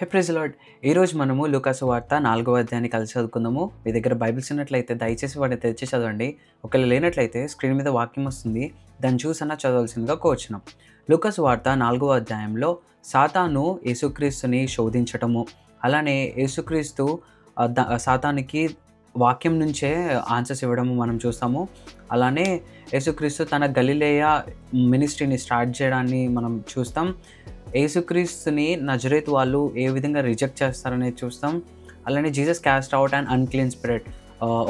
హే praise lord. ఈరోజు మనము లూకాసు వార్త 4వ అధ్యాయాన్ని కలిసి చదువుకుందాము. మీ దగ్గర బైబిల్స్ ఉన్నట్లయితే దయచేసి వాటిని తెచ్చి చదవండి. ఒకవేళ లేనట్లయితే స్క్రీన్ మీద వాక్యం వస్తుంది, దాన్ని చూసన్నా చదవాల్సిందిగా కోరుచున్నాం. లూకాసు వార్త 4వ అధ్యాయంలో సాతాను యేసుక్రీస్తుని శోధించటము, అలానే యేసుక్రీస్తు సాతానికి వాక్యం నుంచే ఆన్సర్స్ ఇవ్వడము మనం చూస్తాము. అలానే యేసుక్రీస్తు తన గలిలయ మినిస్ట్రీని స్టార్ట్ చేయడాన్ని మనం చూస్తాం. యేసుక్రీస్తుని నజరేతు వాళ్ళు ఏ విధంగా రిజెక్ట్ చేస్తారనేది చూస్తాం. అలానే Jesus caste out and unclean spirit,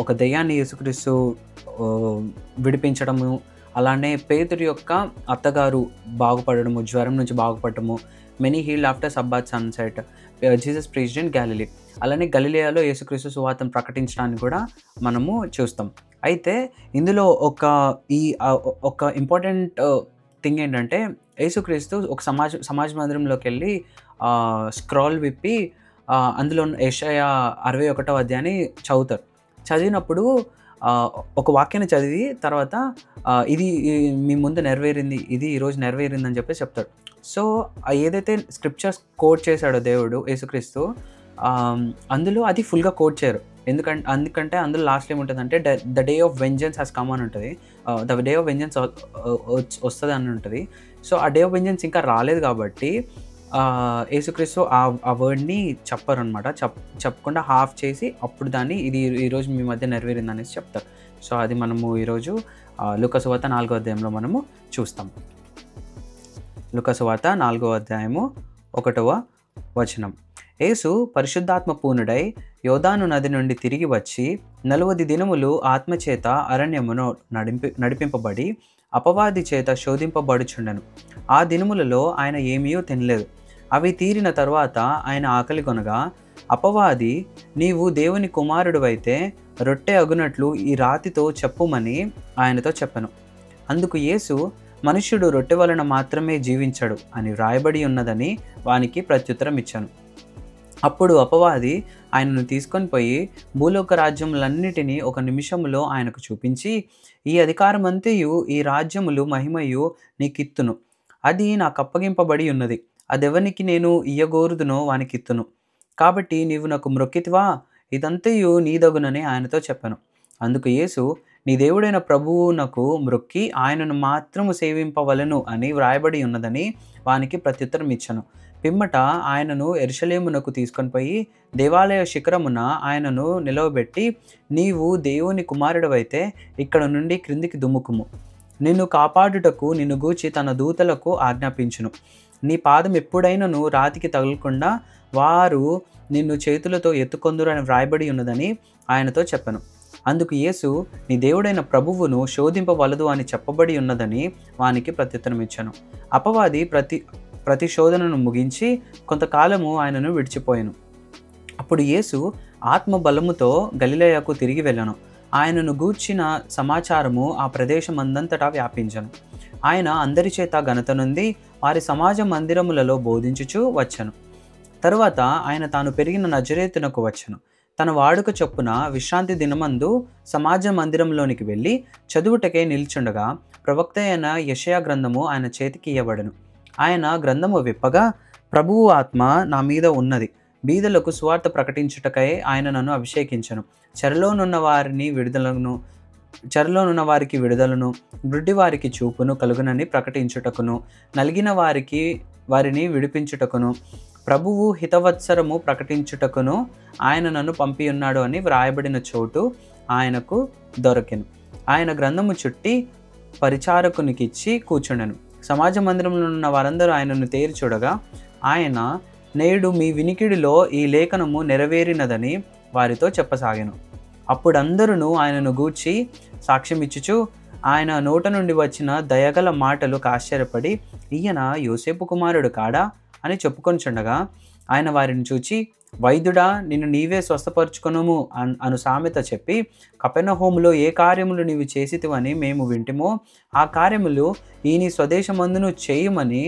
ఒక దెయ్యాన్ని యేసుక్రీస్తు విడిపించడము, అలానే పేతురు యొక్క అత్తగారు బాగుపడము, జ్వరం నుంచి బాగుపడటము, many healed after Sabbath sunset, Jesus preached in Galilee. అలానే గలిలయలో యేసుక్రీస్తు సువార్తను ప్రకటించడాన్ని కూడా మనము చూస్తాం. అయితే ఇందులో ఒక ఇంపార్టెంట్ థింగ్ ఏంటంటే, యేసుక్రీస్తు ఒక సమాజ మందిరంలోకి వెళ్ళి స్క్రాల్ విప్పి అందులో యెషయా 61వ అధ్యాయాన్ని చదువుతారు. చదివినప్పుడు ఒక వాక్యాన్ని చదివి తర్వాత ఇది మీ ముందు నెరవేరింది, ఇది ఈరోజు నెరవేరింది అని చెప్పేసి చెప్తాడు. సో ఏదైతే స్క్రిప్చర్స్ కోట్ చేశాడో దేవుడు యేసుక్రీస్తు, అందులో అది ఫుల్గా కోట్ చేయరు. ఎందుకంటే అందులో లాస్ట్లో ఏముంటుందంటే the day of vengeance has come అని ఉంటుంది, ద డే ఆఫ్ వెంజెన్స్ వస్తుంది అని ఉంటుంది. సో ఆ డే ఆఫ్ వెంజెన్స్ ఇంకా రాలేదు కాబట్టి యేసుక్రీస్తు ఆ వర్డ్ని చెప్పరు అనమాట. చెప్పకుండా హాఫ్ చేసి అప్పుడు దాన్ని ఇది ఈరోజు మీ మధ్య నెరవేరింది అనేసి చెప్తారు. సో అది మనము ఈరోజు లూకాసు వార్త 4వ అధ్యాయంలో మనము చూస్తాం. లూకాసు వార్త 4వ అధ్యాయము 1వ వచనం. యేసు పరిశుద్ధాత్మ పూర్ణుడై యోర్దాను నది నుండి తిరిగి వచ్చి 40 దినములు ఆత్మచేత అరణ్యమును నడిపింపబడి అపవాది చేత శోధింపబడుచుండెను. ఆ దినములలో ఆయన ఏమీయూ తినలేదు. అవి తీరిన తరువాత ఆయన ఆకలి కొనగా, అపవాది, నీవు దేవుని కుమారుడివైతే రొట్టె అగునట్లు ఈ రాతితో చెప్పుమని ఆయనతో చెప్పెను. అందుకు యేసు, మనుష్యుడు రొట్టె వలన మాత్రమే జీవించడు అని వ్రాయబడి ఉన్నదని వానికి ప్రత్యుత్తరం ఇచ్చాను. అప్పుడు అపవాది ఆయనను తీసుకొని పోయి భూలోక రాజ్యములన్నిటినీ ఒక నిమిషములో ఆయనకు చూపించి, ఈ అధికారమంతయు ఈ రాజ్యములు మహిమయు నీకిత్తును, అది నాకు అప్పగింపబడి ఉన్నది, అదెవనికి నేను ఇయ్యగోరుదునో వానికిత్తును, కాబట్టి నీవు నాకు మ్రొక్కితివా, ఇదంతయు నీదగునని ఆయనతో చెప్పాను. అందుకు యేసు, నీ దేవుడైన ప్రభువునకు మ్రొక్కి ఆయనను మాత్రము సేవింపవలెను అని వ్రాయబడి ఉన్నదని వానికి ప్రత్యుత్తరం ఇచ్చాను. పిమ్మట ఆయనను యెరూషలేమునకు తీసుకొని పోయి దేవాలయ శిఖరమున ఆయనను నిలవబెట్టి, నీవు దేవుని కుమారుడవైతే ఇక్కడ నుండి క్రిందికి దుముకుము, నిన్ను కాపాడుటకు నిన్ను గూర్చి తన దూతలకు ఆజ్ఞాపించును, నీ పాదం ఎప్పుడైనను రాతికి తగలకుండా వారు నిన్ను చేతులతో ఎత్తుకొందురు అని వ్రాయబడి ఉన్నదని ఆయనతో చెప్పాను. అందుకు యేసు, నీ దేవుడైన ప్రభువును శోధింపవలదు అని చెప్పబడి ఉన్నదని వానికి ప్రత్యుత్తరం ఇచ్చాను. అపవాది ప్రతి శోధనను ముగించి కొంతకాలము ఆయనను విడిచిపోయాను. అప్పుడు యేసు ఆత్మ బలముతో గలిలయకు తిరిగి వెళ్ళను. ఆయనను గూర్చిన సమాచారము ఆ ప్రదేశమందంతటా వ్యాపించను. ఆయన అందరి చేత ఘనత నొంది వారి సమాజ మందిరములలో బోధించుచూ వచ్చెను. తరువాత ఆయన తాను పెరిగిన నజరేతునకు వచ్చెను. తన వాడుక చొప్పున విశ్రాంతి దినమందు సమాజ మందిరంలోనికి వెళ్ళి చదువుటకే నిల్చుండగా ప్రవక్త అయిన యెషయా గ్రంథము ఆయన చేతికి ఇయ్యబడెను. ఆయన గ్రంథము విప్పగా, ప్రభువు ఆత్మ నా మీద ఉన్నది, బీదలకు సువార్త ప్రకటించుటకై ఆయన నన్ను అభిషేకించెను, చెరలోనున్న వారికి విడుదలను, గుడ్డి వారికి చూపును కలుగునని ప్రకటించుటకును, నలిగిన వారిని విడిపించుటకును, ప్రభువు హితవత్సరము ప్రకటించుటకును ఆయన నన్ను పంపియున్నాడు అని వ్రాయబడిన చోటు ఆయనకు దొరికెను. ఆయన గ్రంథము చుట్టి పరిచారకునికిచ్చి కూర్చుండెను. సమాజ మందిరంలో ఉన్న వారందరూ ఆయనను తేరి చూడగా, ఆయన, నేడు మీ వినికిడిలో ఈ లేఖనము నెరవేరినదని వారితో చెప్పసాగాను. అప్పుడందరూ ఆయనను గూర్చి సాక్ష్యమిచ్చుచు ఆయన నోట నుండి వచ్చిన దయగల మాటలకు ఆశ్చర్యపడి, ఈయన యోసేపు కుమారుడు కాడా అని చెప్పుకొనిచుండగా, ఆయన వారిని చూచి, వైద్యుడా, నిన్ను నీవే స్వస్థపరుచుకొనుము అను సామెత చెప్పి, కపెర్నహూములో ఏ కార్యములు నీవు చేసితివని మేము వింటిమో ఆ కార్యములు ఈ నీ స్వదేశమందును చేయమని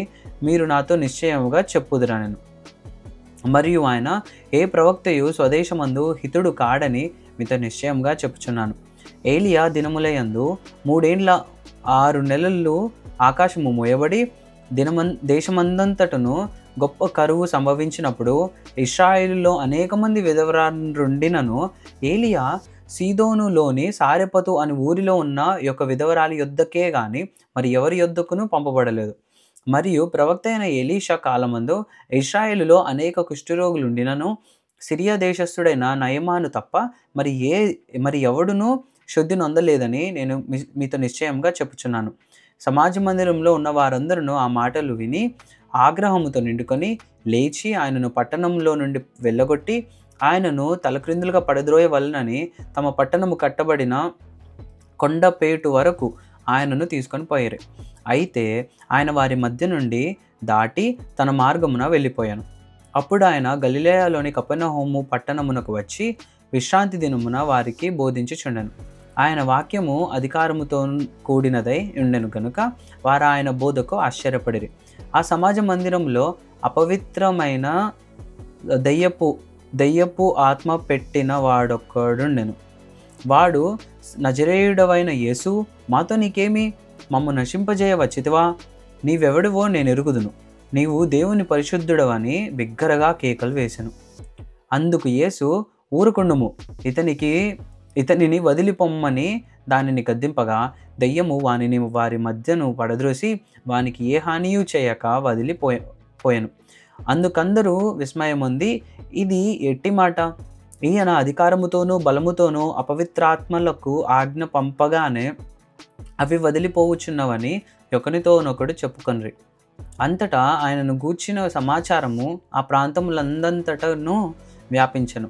మీరు నాతో నిశ్చయముగా చెప్పుదురనెను. మరియు ఆయన, ఏ ప్రవక్తయు స్వదేశమందు హితుడు కాడని మీతో నిశ్చయంగా చెప్పుచున్నాను. ఏలియా దినములయందు 3 ఏండ్ల 6 నెలలు ఆకాశము మూయబడి దేశమందంతటను గొప్ప కరువు సంభవించినప్పుడు ఇశ్రాయేలులో అనేక మంది విధవరాలుండినను ఏలియా సీదోనులోని సారెపతు అని ఊరిలో ఉన్న యొక్క విధవరాలి యొద్దకే గాని మరి ఎవరి యొద్దకును పంపబడలేదు. మరియు ప్రవక్త అయిన ఎలీషా కాలమందు ఇశ్రాయేలులో అనేక కుష్ఠరోగులుండినను సిరియా దేశస్థుడైన నయమాను తప్ప మరి ఎవడునూ శుద్ధి నొందలేదని నేను మీతో నిశ్చయంగా చెప్పుచున్నాను. సమాజ మందిరంలో ఉన్న వారందరూ ఆ మాటలు విని ఆగ్రహముతో నిండుకొని లేచి ఆయనను పట్టణంలో నుండి వెళ్ళగొట్టి ఆయనను తలక్రిందులుగా పడద్రోయవలెనని తమ పట్టణము కట్టబడిన కొండపేటు వరకు ఆయనను తీసుకొని పోయారు. అయితే ఆయన వారి మధ్య నుండి దాటి తన మార్గమున వెళ్ళిపోయాను. అప్పుడు ఆయన గలిలయలోని కపెర్నహూము పట్టణమునకు వచ్చి విశ్రాంతి దినమున వారికి బోధించుచుండెను. ఆయన వాక్యము అధికారముతో కూడినదై ఉండెను కనుక వారు ఆయన బోధకు ఆశ్చర్యపడిరి. ఆ సమాజ మందిరంలో అపవిత్రమైన దయ్యపు ఆత్మ పెట్టిన వాడొక్కడుండెను. వాడు, నజరేయుడవైన యేసు, మాతో నీకేమి? మమ్ము నశింపజేయ వచ్చితివా? నీవెవడివో నేను ఎరుగుదును, నీవు దేవుని పరిశుద్ధుడవని బిగ్గరగా కేకలు వేసెను. అందుకు యేసు, ఊరుకుండుము, ఇతనిని వదిలిపొమ్మని దానిని గద్దింపగా దయ్యము వానిని వారి మధ్యను పడద్రోసి వానికి ఏ హానియూ చేయక వదిలిపోయెను. అందుకందరూ విస్మయముంది, ఇది ఎట్టి మాట? ఈయన అధికారముతోనూ బలముతోనూ అపవిత్రాత్మలకు ఆజ్ఞ పంపగానే అవి వదిలిపోవచ్చున్నవని ఒకనితోనొకడు చెప్పుకొనిరి. అంతటా ఆయనను గూర్చిన సమాచారము ఆ ప్రాంతములందంతటను వ్యాపించెను.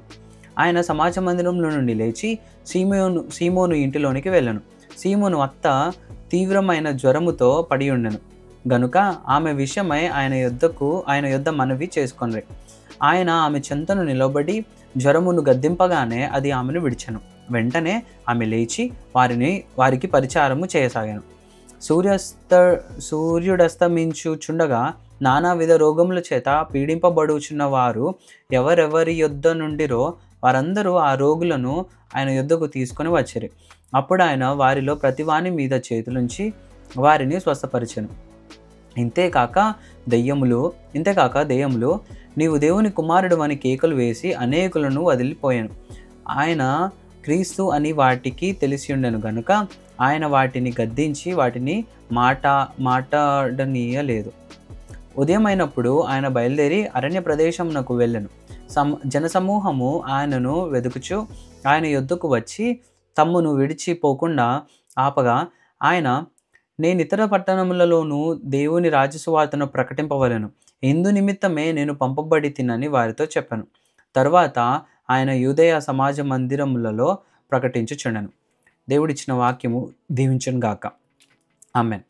ఆయన సమాజ మందిరంలో నుండి లేచి సీమోను ఇంటిలోనికి వెళ్ళెను. సీమోను అత్త తీవ్రమైన జ్వరముతో పడి ఉండెను గనుక ఆమె విషయమై ఆయన యొద్ద మనవి చేసుకొనిరి. ఆయన ఆమె చెంతను నిలబడి జ్వరమును గద్దింపగానే అది ఆమెను విడిచెను. వెంటనే ఆమె లేచి వారికి పరిచారము చేయసాగాను. సూర్యుడస్తమించుచుండగా నానావిధ రోగముల చేత పీడింపబడుచున్న వారు ఎవరెవరి యొద్ద నుండిరో వారందరూ ఆ రోగులను ఆయన యొద్దకు తీసుకొని వచ్చిరి. అప్పుడు ఆయన వారిలో ప్రతివాని మీద చేతులుంచి వారిని స్వస్థపరిచెను. ఇంతేకాక దెయ్యములు నీవు దేవుని కుమారుడు అని కేకలు వేసి అనేకులను వదిలిపోయాను. ఆయన క్రీస్తు అని వాటికి తెలిసి ఉండెను గనుక ఆయన వాటిని గద్దించి వాటిని మాట్లాడనీయలేదు. ఉదయమైనప్పుడు ఆయన బయలుదేరి అరణ్య ప్రదేశమునకు వెళ్ళెను. జనసమూహము ఆయనను వెదుకుచు ఆయన యొద్దకు వచ్చి తమ్మును విడిచిపోకుండా ఆపగా ఆయన, నేను ఇతర పట్టణములలోనూ దేవుని రాజ్యసువార్తను ప్రకటింపవలెను, ఇందు నిమిత్తమే నేను పంపబడి తినని వారితో చెప్పాను. తరువాత ఆయన యూదయ సమాజ మందిరములలో ప్రకటించుచుండెను. దేవుడిచ్చిన వాక్యము దీవించును గాక. ఆమేన్.